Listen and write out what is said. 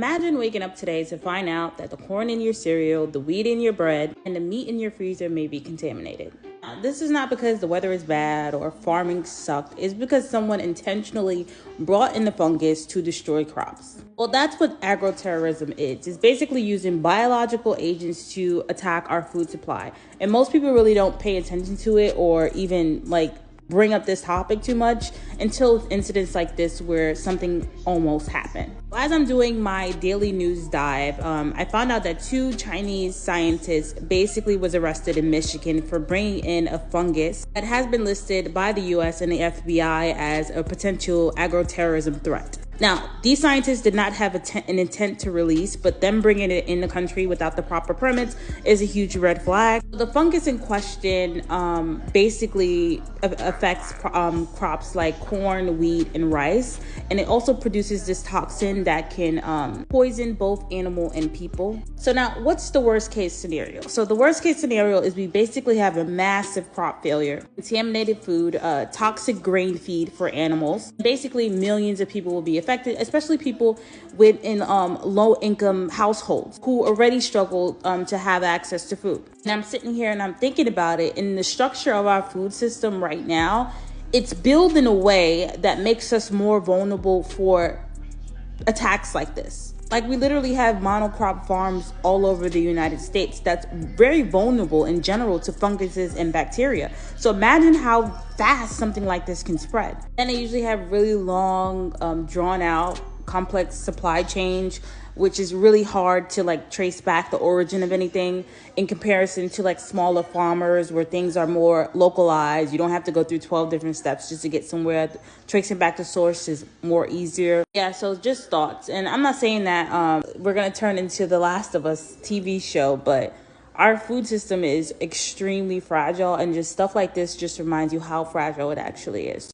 Imagine waking up today to find out that the corn in your cereal, the wheat in your bread, and the meat in your freezer may be contaminated. Now, this is not because the weather is bad or farming sucked. It's because someone intentionally brought in the fungus to destroy crops. Well, that's what agroterrorism is. It's basically using biological agents to attack our food supply. And most people really don't pay attention to it or even bring up this topic too much until incidents like this where something almost happened. As I'm doing my daily news dive, I found out that 2 Chinese scientists basically was arrested in Michigan for bringing in a fungus that has been listed by the US and the FBI as a potential agroterrorism threat. Now, these scientists did not have an intent to release, but them bringing it in the country without the proper permits is a huge red flag. The fungus in question basically affects crops like corn, wheat, and rice, and it also produces this toxin that can poison both animal and people. So now, what's the worst case scenario? So the worst case scenario is we basically have a massive crop failure, contaminated food, toxic grain feed for animals. Basically, millions of people will be affected, especially people within low-income households who already struggle to have access to food. And I'm sitting here and I'm thinking about it, in the structure of our food system right now, it's built in a way that makes us more vulnerable for attacks like this. We literally have monocrop farms all over the United States that's very vulnerable in general to funguses and bacteria. So imagine how fast something like this can spread. And they usually have really long, drawn out, complex supply chains, which is really hard to trace back the origin of anything in comparison to smaller farmers where things are more localized. You don't have to go through 12 different steps just to get somewhere. Tracing back the source is more easier. Yeah, so just thoughts. And I'm not saying that we're going to turn into the Last of Us TV show, but our food system is extremely fragile, and just stuff like this just reminds you how fragile it actually is.